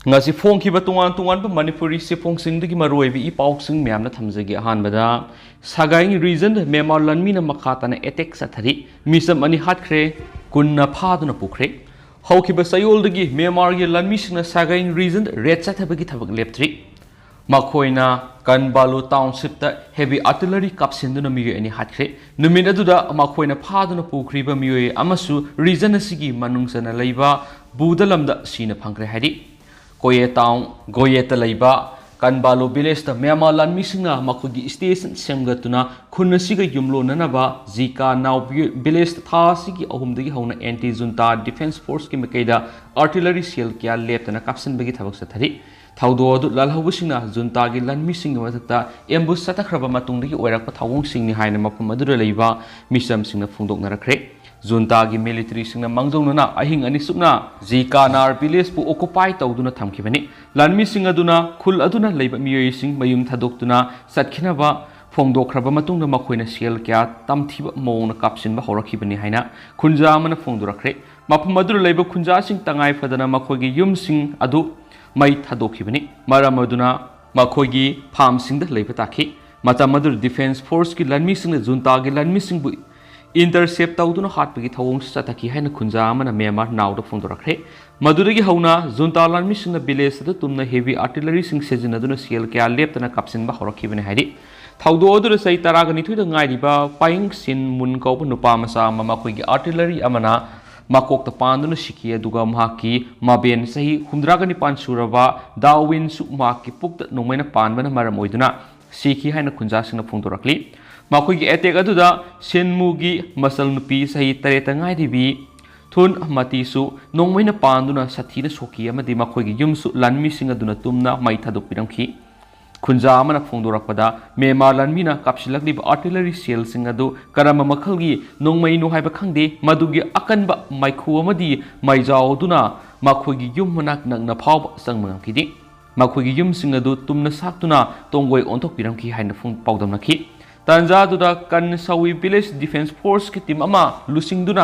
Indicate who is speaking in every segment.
Speaker 1: ngasi phong ki ba tungan ba manipuri se phong sing de ki maroi bi pau sing myam na thamjagi han bada Sagaing region Myanmar Lanmi na Makha Tana attack Chathari Micham ani Hatkhre kunna phaduna Pukhre hauki ba sayol de gi Myanmar gi Lanmi sing na Sagaing region red chathabagi thabak leptri makhoina Kanbalu township ta heavy artillery kapsinduna mi ani Hatkhre numina duda makhoina phaduna Pukhri ba mi amasu region asigi manungsana leiba budalamda sina phangre hari Koye town goyeta leiba Kanbalu village ta Myanmar Lanmi singna makhogi station semgatuna khunna siga yumlo nanaba Zika now village tha sigi ahumdagi hauna anti junta defense force ki mekaida artillery shell kya leptana kapsin bagi thabak sathari thaudo adu lalhabu singna junta gi Lanmi sing mathakta ambush satakhraba matungdagi oirakpa thawung singni haina mafam adura leiba Micham singna phungdoknarakre junta gi military singna mangjongna ahing ani sukna Zika nar village pu occupy tawduna thamkibani Lanmi sing aduna khul aduna leiba miyoi sing mayum thadoktuna satkhinaba phongdokhraba matungna makhoina shell kya tamthiba mona kapsin ba horakhibani haina khunja amana phongdorakre mafam adura leiba khunja sing tangai phadana makhogi yum sing adu mai thadokhibani maram aduna makhogi farm sing da leiba takhi matam adur defense force ki Lanmi sing junta gi Lanmi sing bu intercept tawduna hatpagi thawong sathaki haina khunja amana Myanmar nawda phongdorakre maduragi hauna junta Lanmi singna village da tumna heavy artillery sing sejinaduna shell kya leptana kapsin ba horakhibani haidi thawdo adura sai taragani thuida ngairiba paing sin mun ko nupa masa mama khoigi artillery amana makok ta panduna shiki aduga mahaki maben sahi humdragani pan suraba dawin su maki pukta nomaina panbana maram oiduna siki haina khunja singna phongdorakli makhoigi attack aduda senmugi masal nupi sahi tareta ngairibi thun matisu nongmaina panduna sathina soki amadi makhoigi yumsu Lanmi sing aduna tumna mai thadok piramkhi khunja amana phongdorakpada Myanmar Lanmi na kapsilakli artillery shell sing adu karama makhalgi nongmai no haiba khangde madugi akanba maikhu amadi maijao duna makhoigi yum manak nangna phawba sangmangamkidi makhoigi yum sing adu tumna saktuna tongoi ontok piramkhi haina phung pawdamnakhi Tanja duda kan sawi village defense force ki team ama lusingduna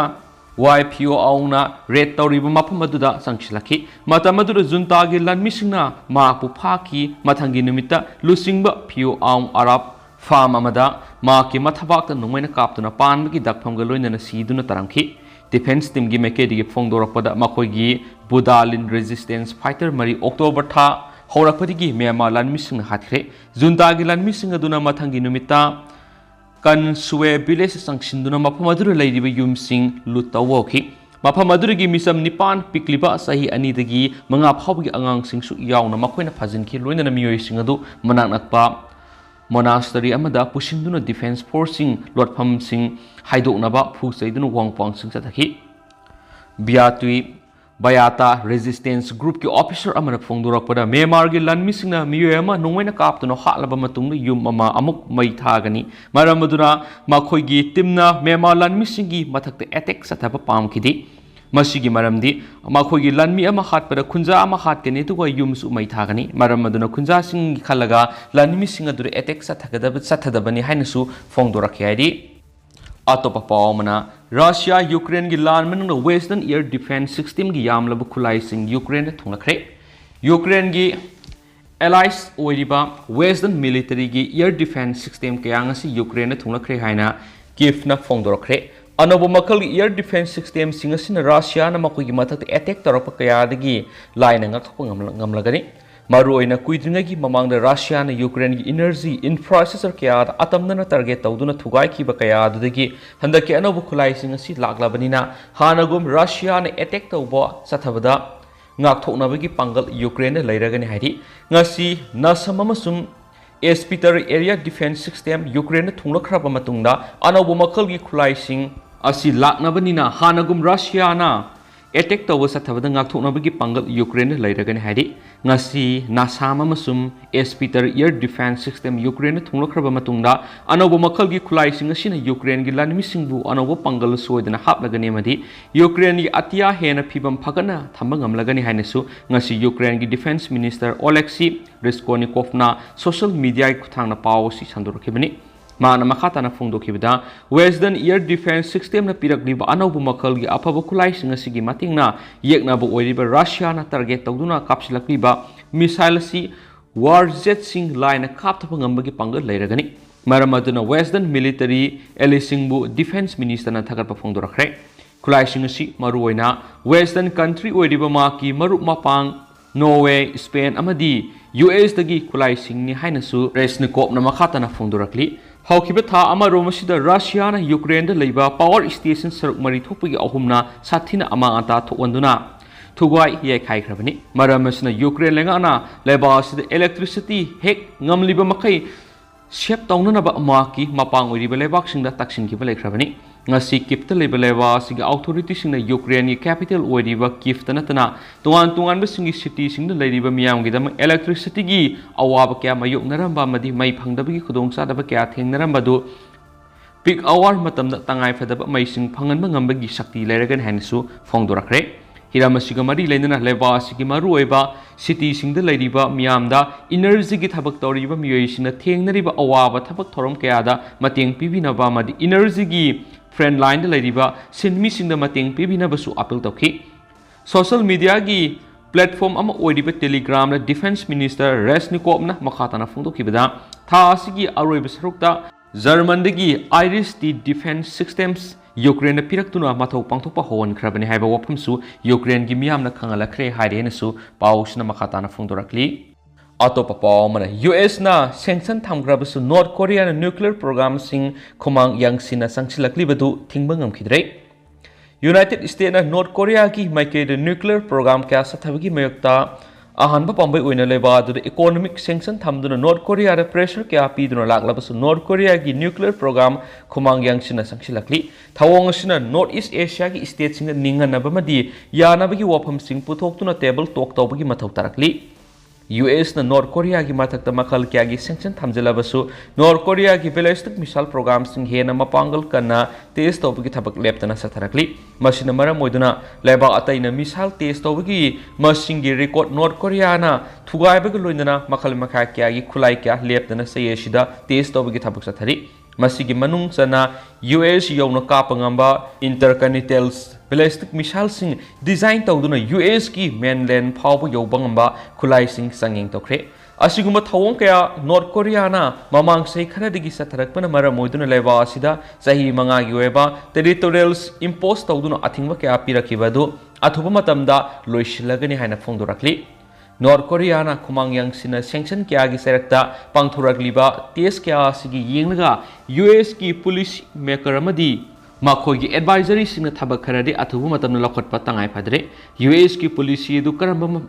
Speaker 1: YPO auna red tawriba mafam aduda sangsilaki matamadura junta gi Lanmi singna mapu phaki mathangi numita lusingba PO aung arab farm amada ma ki mathabak nungmaina kaptuna panbagi dakphamga loinana siduna taramki defense team gi mekedi gi phongdorakpada makhoigi budalin resistance fighter mari October tha horakpadigi Myanmar Lanmi singna Hatkhre junta gi Lanmi sing aduna mathangi numita kan suwe village sangsinduna mafamadura leiriba yumsing lutawoki mafamadura gi Micham nipan pikliba sahi ani dagi manga phawgi angang sing su yauna makhoina phajinki loinana miyoi sing adu manak nakpa monastery amada pusinduna defense force sing lotpham sing haidoknaba phu saiduna wangpang sing sathaki biatui Bayata resistance group ki officer amana phongdorakpada Myanmar gi Lanmi singna miyoi ama nongmaina kaptuna halaba matungna yum ama amuk mai thagani maramaduna makhoigi timna Myanmar Lanmi singi mathakta attack sathaba pamkhidi masigi maramdi makhoigi Lanmi ama hatpada khunja ama hatkani tuga yum su mai thagani maramaduna khunja sing khalaga Lanmi singa dur attack sathadabani hainasu phongdorakhyadi atopa pawmana Russia Ukraine gi lan manung Western Air Defense System gi yamlaba khulai sing Ukraine thonglakhre Ukraine gi allies oiriba Western military gi air defense system kayang si Ukraine thonglakhre haina Kiev na phongdorakre anobo makal air defense system singasina Russia na makoi gi mathak attack tarapa kaya dagi laina ngakpa ngamlagani maruoina kuidringagi mamangda Russia na Ukraine gi energy infrastructure kaya atamna target tawduna thugai khiba kaya adudagi handaki anobu khulai sing asi laklabanina hanagum Russia na attack tawba sathabada ngakthoknabagi pangal Ukraine leiragani haidi ngasi nasamama Peter area defense system Ukraine thunglakhraba matungda anobu makal gi khulai sing asi laknabanina hanagum Russia na attack tawba sathabada ngakthoknabagi pangal Ukraine leiragani haidi ngasi nasama masum Peter air defense system Ukraine thunglakhraba matungda anobo makal gi khulai sing asina Ukraine gi Lanmi singbu anobo pangal soidana haplagani madi Ukraine gi atia hena phibam phagana thamba ngamlagani hainesu ngasi Ukraine gi defense minister Oleksiy Ryzhkonikov na social media khutangna paw si sandorakhibani माना मखा ताना फोंदोखिबदा western air defence system ना पिरकलिबा अनौब मखलगी अफब खुलाइसिंग असिगी मतिंगना येकनाबो ओइरिबा Russia ना target तौदुना कापसिलक्लिबा missile असि वार jet Singh line कापथप ngambagi pangal leiragani maram aduna western military elisingbu defense minister na thagat pa phongdorakhre khulaising asi maruoina western country oiriba ma ki marup mapang Norway Spain amadi US dagi khulaising ni hainasu resnikop na makhatana phongdorakli hawkiba tha ama romasida Russia na Ukraine da leiba power station saruk mari thopagi ahumna sathina ama ata thokonduna thugwai ye khai khrabani maram asna Ukraine lenga na leiba sida electricity hek ngamliba makai shep tawnana ba maki mapang oiriba lebak singda taksin ki balai khrabani ngasi kipta leiba leba siga authority singna Ukraine ni capital oiriba Kiev tanatana tungan ba singi city singda leiriba miyam gi dam electricity gi awaba kya mayuk naramba madi mai phangdaba gi khudong sa daba kya thengnaramba du peak hour matamda tangai phadaba mai sing phangan ba ngamba gi shakti leiragan hansu phongdorakre hiramasiga mari leinana leba sigi maru oiba city singda leiriba miyamda energy gi thabak toriba miyoisina thengnariba awaba thabak thorom kayada mateng pibinaba madi energy gi friend line da leiriba sinmi singda mateng pibinaba su appeal tokhi social media gi platform ama oiriba telegram la defense minister resnikov na makhatana phongdokhibada tha asigi aroiba sarukta German dagi Irish the defense systems Ukraine piraktuna mathau pangthopa hon khrabani haiba waphamsu Ukraine gi miyam na khangala khre hairena su pausna makhatana phongdorakli atopa paw mana US na sanction thamgrabasu North Korea na nuclear program sing khomang yangsina sangsilakli badu thingba ngamkhidrei United States na North Korea ki maike the nuclear program kya sathabagi mayokta ahanba pambai oina leba adu economic sanction thamduna North Korea ra pressure kya piduna laklabasu North Korea gi nuclear program khomang yangsina sangsilakli thawong asina North East Asia gi state singa ninganaba madi yanabagi wafam sing puthoktuna table talk tawbagi mathau tarakli US na North Korea gi mathakta makal kya gi sanction thamjalabasu North Korea gi ballistic missile program sing hena mapangal kana test tawbagi thabak leptana satharakli masina maram moiduna leba ataina missile test tawbagi masing gi record North Korea na thugai bagi loinana makal makha kya gi khulai kya leptana sayesida test tawbagi thabak sathari masigi manung sana US yawna kapangamba intercontinental ballistic missile sing design tawduna US ki mainland phawba yawbangamba khulai sing sanging tokre asiguma thawong kaya North Korea na mamang sei kharadigi satharakpana maram moiduna leba asida sahi manga gi weba territorials impose tawduna athingba kaya pirakibadu athuba matamda loisilagani haina phongdorakli North Korea na khumang yangsina sanction kya gi serakta pangthorakliba test kya sigi yenglaga US ki police maker amadi makhoi gi advisory singna thabak kharadi athubu matamna lokhatpa tangai phadre US ki policy du karamba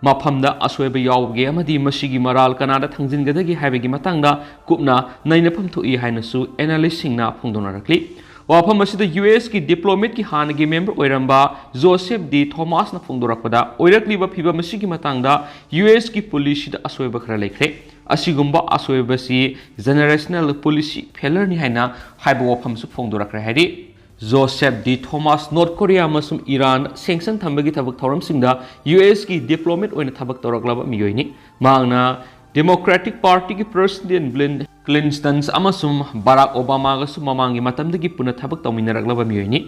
Speaker 1: maphamda asweba yawge amadi masigi maral kanada thangjingadagi haibegi matangda kupna nainapam thoi hainasu analyst singna phongdonarakli wafam asida US ki diplomat ki hanagi member oiramba Joseph D Thomas na phongdorakpada oirakliba phiba masigi matangda US ki policy da asweba khara lekre asigumba asweba si generational policy failure ni haina haiba wafam su phongdorakra haidi Joseph D Thomas North Korea masum Iran sanction thambagi thabak thoram singda US ki diplomat oina thabak toraklaba miyoini mangna Democratic Party ki President Bill Clinton amasum Barack Obama ga su mamangi matamdagi puna thabak tawminaraklaba miyoini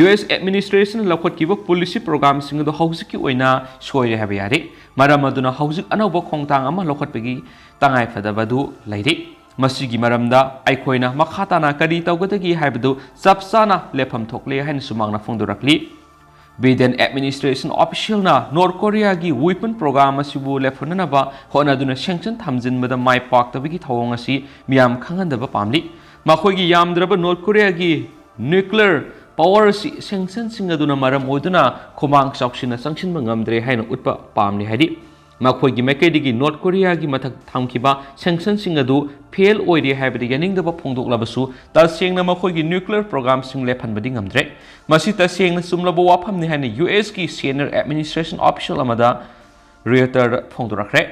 Speaker 1: US administration lakhotkiba policy program sing do hausiki oina soire habe yari maramaduna hausik anauba khongtang ama lakhotpagi tangai phadabadu lairi masigi maramda aikoina makhatana kari tawgadagi haibadu chapsana lepham thokle hain sumangna phongdorakli Biden administration official na North Korea gi weapon program asibu lephunana ba honaduna sanction thamjin mada mai pak tabigi thawong asi miyam khangandaba pamli makhoi gi yamdraba North Korea gi nuclear power si sanction singaduna maram oduna khomang saksina sanction mangamdre haina utpa pamli hadi makhoi gi mekaidigi North Korea gi mathak thamkiba sanction singadu fail oide haibadi yaningdaba phongdoklabasu tasengna makhoi gi nuclear program sing lephanbadi ngamdre masi tasengna sumlaba wafam ni haina US ki senior administration official amada Reuters phongdorakre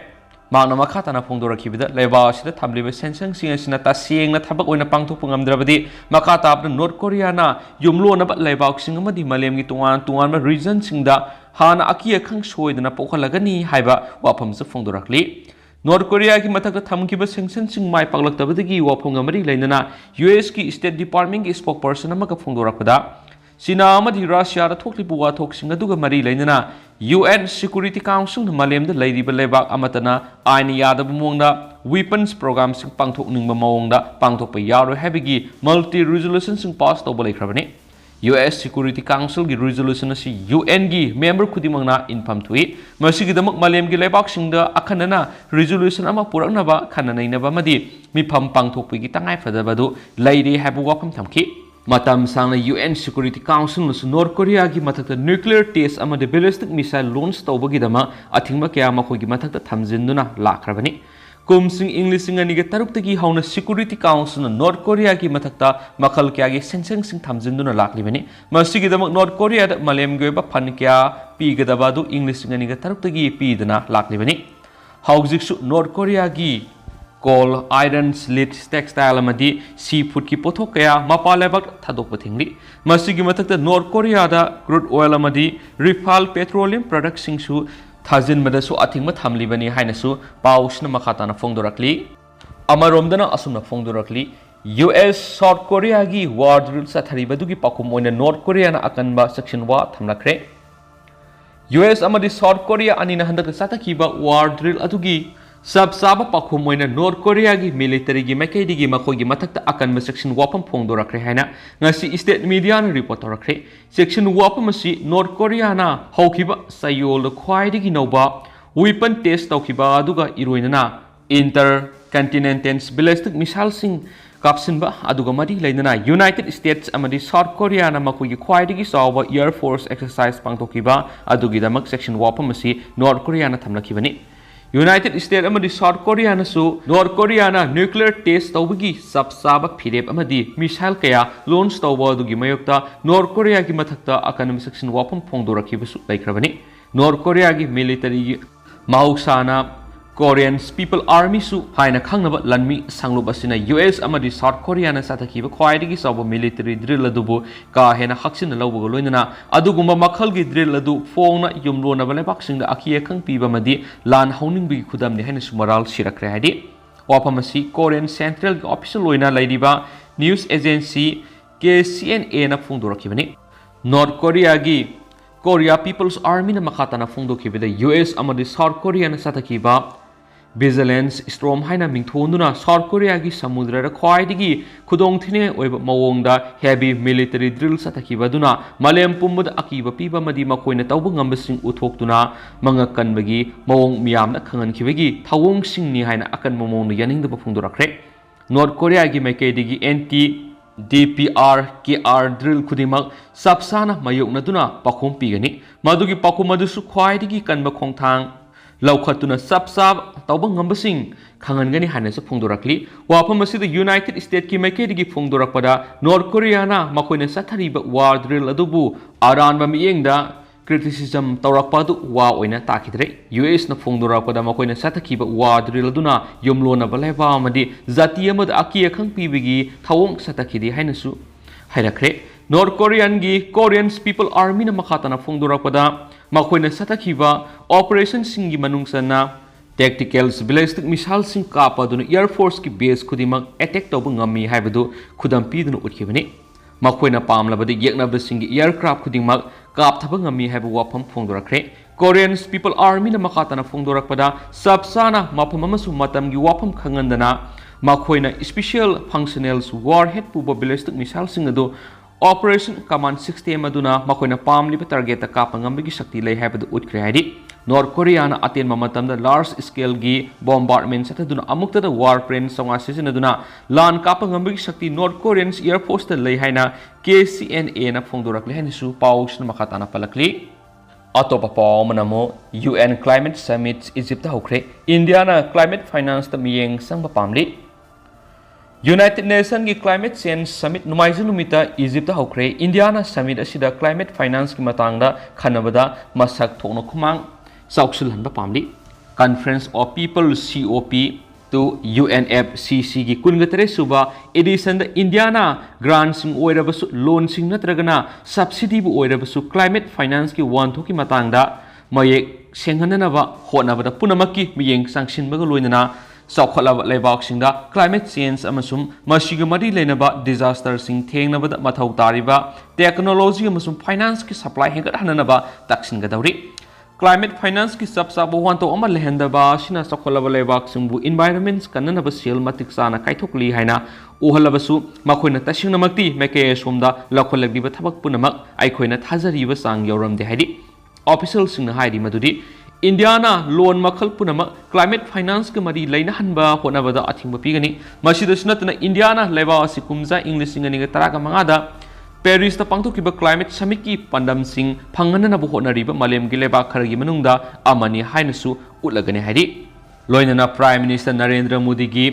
Speaker 1: mangna makhatana phongdorakhibida leba sida thamliba sanction singasina tasengna thabak oina pangthok ngamdrabadi makhatabna North Korea na yumlona ba lebauk singamadi malemgi tungan region singda hana akia khang soidana pokhalagani haiba wafam su phongdorakli North Korea ki mathak thamkiba sanction sing mai paklaktabadagi wafong amari lainana US ki State Department ki spokesperson amaka phongdorakpada China amadi Russia da thoklipu wa thoksing aduga mari lainana UN Security Council malemda lairiba lebak amatana ain yadab mongda weapons program sing pangthokningba mawongda pangthokpa yaro habigi multi resolution sing pass tawba laikhrabani US Security Council gi resolution asi UN gi member khudimangna infam thui masigidamak malem gi lebak singda akhanana resolution ama puraknaba khananainaba madi mifam pangthokpi gi tangai fadabadu lairi habu wafam thamki matam sangna UN Security Council nusu North Korea gi mathakta nuclear test ama de ballistic missile launch tawbagi dama athingma kya ma khogi mathakta thamjinduna lakhrabani kumsing English ngani ge taruk hauna Security Council North Korea ki mathakta makhal kya gi senseng sing thamjinduna laklibani masigi damak North Korea da malem ge ba phan kya pi ge da badu English ngani ge taruk pi dana laklibani haujik su North Korea gi coal iron slit textile amadi seafood ki pothok kaya mapalebak thadok pathingli masigi mathakta North Korea da crude oil amadi refined petroleum products sing su thajin madasu athingma thamlibani hainasu pausna makhatana phongdorakli amaromdana asumna phongdorakli US South Korea gi war drill Chathari badugi pakum oina North Korea na akanba section wa thamlakre US amadi South Korea anina handak satakhiba war drill adugi sab saba pakum oina North Korea gi military gi makai gi makhogi mathakta akanba section wapam phongdorakre haina ngasi state media na report torakre section wapam asi North Korea na haukiba sayol khwai gi noba weapon test tawkiba aduga iroinana intercontinental ballistic missile sing kapsinba aduga mari lainana United States amadi South Korea na makogi khwai gi sawa air force exercise pangtokiba adugi damak section wapam asi North Korea na thamlakibani United States amadi South Korea na su North Korea na nuclear test tawbagi sabsaba phirep amadi missile kaya launch tawba adugi mayokta North Korea gi mathakta akanam section wapam phongdorakhibasu laikhrabani North Korea gi military gi mausana Korean People Army su haina khangnaba Lanmi sanglup asina US amadi South Korea na satakhiba khwaidigi sawa military drill adubu ka hena haksin lawba loinana adugumba makhal gi drill adu fongna yumlona bale baksingda akiye khang piba madi lan hauning bi khudam ni haina sumaral sirakre hadi wapamasi Korean Central Official loina laidiba news agency KCNA na phongdorakibani North Korea gi Korea People's Army na makhatana phongdokibida US amadi South Korea na satakhiba Vigilance Storm haina mingthonduna South Korea gi samudra ra khwaidigi khudong thine oiba mawongda heavy military drill satakhiba duna malem pumbud akiba piba madi makoina tawbu ngambasing uthoktuna mangakanbagi mawong miyamna khangankibagi thawong singni haina akan mamong yaningda phongdorakre North Korea gi maikaidigi anti DPR KR drill khudimak sapsana mayokna duna pakhom pigani madugi pakhom adusu khwaidigi kanba khongthang laukhatuna sapsab tawba ngambasing khangangani hanesa phongdorakli wafam asida United States ki maikedi phongdorakpada North Korea na makoina sathariba war drill adubu aranba miyengda criticism tawrakpadu wa oina takidre US na phongdorakpada makoina sathakhiba war drill aduna yomlona balaiba amadi zati amad aki khang pibigi thawong satakhidi hainasu hairakre North Korean gi Korean People Army na makhatana phongdorakpada makoina satakhiba operation singi manungsana tactical ballistic missile sing kapaduna air force ki base khudimak attack tawba ngami haibadu khudam piduna utkibani makoina pamlabadi yeknaba singi aircraft khudimak kap thaba ngami haibu wafam phongdorakre Korean People Army na makhatana phongdorakpada sabsana mafam amasu matam gi wafam khangandana makoina special functionals warhead puba ballistic missile sing adu Operation Command System aduna makoina pamliba target ta kapangambagi shakti lei habadu utkre haidi North Korea na aten mamatamda large scale gi bombardment sataduna amukta da warplane songa season aduna lan kapangambagi shakti North Korean Air Force ta lei haina KCNA na phongdorakle hanisu paus na makhatana palakli atopa paw manamo UN Climate Summit Egypt hokre India na climate finance ta miyeng sangba pamli United Nations ki Climate Change Summit numaijin numita Egypt hokre India na summit asida climate finance ki matangda khanabada masak thokno khumang sauksil hanba pamli Conference of People COP to UNFCCC ki kungatare suba edition da India na grant sing oirabasu loan sing natragana subsidy bu oirabasu climate finance ki wan thoki matangda mayek ꯁꯦꯡꯍꯟꯅꯅꯕ ꯍꯣꯠꯅꯕꯗ ꯄꯨꯝꯅꯃꯛꯀꯤ ꯃꯤꯠꯌꯦꯡ ꯆꯪꯁꯤꯟꯕꯒ ꯂꯣꯏꯅꯅ ꯆꯥꯎꯈꯠꯂꯕ ꯂꯩꯕꯥꯛꯁꯤꯡꯗ climate change ꯑꯃꯁꯨꯡ ꯃꯁꯤꯒ ꯃꯔꯤ ꯂꯩꯅꯕ ꯗꯤꯖꯥꯁꯇꯔꯁꯤꯡ ꯊꯦꯡꯅꯕꯗ ꯃꯊꯧ ꯇꯥꯔꯤꯕ ꯇꯦꯛꯅꯣꯂꯣꯖꯤ ꯑꯃꯁꯨꯡ ꯐꯥꯏꯅꯥꯟꯁꯀꯤ ꯁꯄ꯭ꯂꯥꯏ ꯍꯦꯟꯒꯠꯍꯟꯅꯅꯕ ꯇꯛꯁꯤꯟꯒꯗꯧꯔꯤ ꯀ꯭ꯂꯥꯏꯃꯦꯠ ꯐꯥꯏꯅꯥꯟꯁꯀꯤ ꯆꯞ ꯆꯥꯕ ꯋꯥꯟꯊꯣꯛ ꯑꯃ ꯂꯩꯍꯟꯗꯕ ꯑꯁꯤꯅ ꯆꯥꯎꯈꯠꯂꯕ ꯂꯩꯕꯥꯛꯁꯤꯡꯕꯨ ꯏꯟꯚꯥꯏꯔꯟꯃꯦꯟ ꯀꯟꯅꯅꯕ ꯁꯦꯜ ꯃꯇꯤꯛ ꯆꯥꯅ ꯀꯥꯏꯊꯣꯛꯂꯤ ꯍꯥꯏꯅ ꯎꯍꯜꯂꯕꯁꯨ ꯃꯈꯣꯏꯅ ꯇꯁꯦꯡꯅꯃꯛꯇꯤ ꯃꯥꯏꯀꯩ ꯑꯁꯣꯝꯗ ꯂꯧꯈꯠꯂꯛꯂꯤꯕ ꯊꯕꯛ ꯄꯨꯝꯅꯃꯛ ꯑꯩꯈꯣꯏꯅ ꯊꯥꯖꯔꯤꯕ ꯆꯥꯡ ꯌꯧꯔꯝꯗꯦ ꯍꯥꯏꯗꯤ ꯑꯣꯐꯤꯁꯤꯌꯦꯜꯁꯤꯡꯅ ꯍꯥꯏꯔꯤ ꯃꯗꯨꯗꯤ ꯏꯟꯗꯤꯌꯥꯅ ꯂꯣꯟ ꯃꯈꯜ ꯄꯨꯝꯅꯃꯛ ꯀ꯭ꯂꯥꯏꯃꯦꯠ ꯐꯥꯏꯅꯥꯟꯁꯀ ꯃꯔꯤ ꯂꯩꯅꯍꯟꯕ ꯍꯣꯠꯅꯕꯗ ꯑꯊꯤꯡꯕ ꯄꯤꯒꯅꯤ ꯃꯁꯤꯗꯁꯨ ꯅꯠꯇꯅ ꯏꯟꯗꯤꯌꯥꯅ ꯂꯩꯕꯥꯛ ꯑꯁꯤ ꯀꯨꯝꯖꯥ ꯏꯪ 2015ꯗ ꯄꯦꯔꯤꯁꯇ ꯄꯥꯡꯊꯣꯛꯈꯤꯕ ꯀ꯭ꯂꯥꯏꯃꯦꯠ ꯁꯃꯤꯠꯀꯤ ꯄꯥꯟꯗꯝꯁꯤꯡ ꯐꯪꯍꯟꯅꯕ ꯍꯣꯠꯅꯔꯤꯕ ꯃꯥꯂꯦꯝꯒꯤ ꯂꯩꯕꯥꯛ ꯈꯔꯒꯤ ꯃꯅꯨꯡꯗ ꯑꯃꯅꯤ ꯍꯥꯏꯅꯁꯨ ꯎꯠꯂꯒꯅꯤ ꯍꯥꯏꯔꯤ ꯂꯣꯏꯅꯅ ꯄ꯭ꯔꯥꯏꯝ ꯃꯤꯅꯤꯁꯇꯔ ꯅꯔꯦꯟꯗ꯭ꯔ ꯃꯣꯗꯤꯒꯤ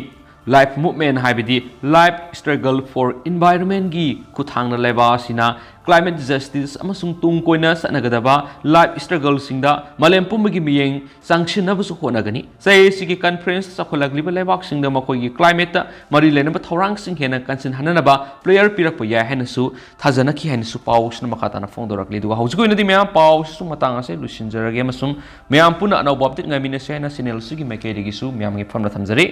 Speaker 1: ꯂꯥꯏꯐ ꯃꯨꯚꯃꯦꯟ ꯍꯥꯏꯕꯗꯤ ꯂꯥꯏꯐ ꯁ꯭ꯇꯔꯒꯜ ꯐꯣꯔ ꯏꯟꯚꯥꯏꯔꯟꯃꯦꯟꯒꯤ ꯈꯨꯠꯊꯥꯡꯗ ꯂꯩꯕꯥꯛ ꯑꯁꯤꯅ ꯀ꯭ꯂꯥꯏꯃꯦꯠ ꯖꯁꯇꯤꯁ ꯑꯃꯁꯨꯡ ꯇꯨꯡ ꯀꯣꯏꯅ ꯆꯠꯅꯒꯗꯕ ꯂꯥꯏꯐ ꯁ꯭ꯇꯔꯒꯜꯁꯤꯡꯗ ꯃꯥꯂꯦꯝ ꯄꯨꯝꯕꯒꯤ ꯃꯤꯠꯌꯦꯡ ꯆꯪꯁꯤꯟꯅꯕꯁꯨ ꯍꯣꯠꯅꯒꯅꯤ ꯆꯍꯤ ꯑꯁꯤꯒꯤ ꯀꯟꯐꯔꯦꯟꯁꯇ ꯆꯥꯎꯈꯠꯂꯛꯂꯤꯕ ꯂꯩꯕꯥꯛꯁꯤꯡꯗ ꯃꯈꯣꯏꯒꯤ ꯀ꯭ꯂꯥꯏꯃꯦꯠꯇ ꯃꯔꯤ ꯂꯩꯅꯕ ꯊꯧꯔꯥꯡꯁꯤꯡ ꯍꯦꯟꯅ ꯀꯟꯁꯤꯟꯍꯟꯅꯅꯕ ꯄ꯭ꯂꯦꯌꯔ ꯄꯤꯔꯛꯄ ꯌꯥꯏ ꯍꯥꯏꯅꯁꯨ ꯊꯥꯖꯅꯈꯤ ꯍꯥꯏꯅꯁꯨ ꯄꯥꯎꯁꯤꯅ ꯃꯈꯥ ꯇꯥꯅ ꯐꯣꯡꯗꯣꯔꯛꯂꯤ ꯑꯗꯨꯒ ꯍꯧꯖꯤꯛ ꯑꯣꯏꯅꯗꯤ ꯃꯌꯥꯝ ꯄꯥꯎꯁꯤꯁꯨ ꯃꯇꯥꯡ ꯑꯁꯤ ꯂꯣꯏꯁꯤꯟꯖꯔꯒꯦ ꯑꯃꯁꯨꯡ ꯃꯌꯥꯝ ꯄꯨꯟꯅ ꯑꯅꯧꯕ ꯑꯞꯗꯦꯠ ꯉꯥꯏꯃꯤꯟꯅꯁꯦ ꯍꯥꯏꯅ ꯆꯦꯅꯦꯜ ꯑꯁꯤꯒꯤ ꯃꯥꯏꯀꯩꯗꯒꯤꯁꯨ ꯃꯌꯥꯝꯒꯤ ꯐꯝꯅ ꯊꯝꯖꯔꯤ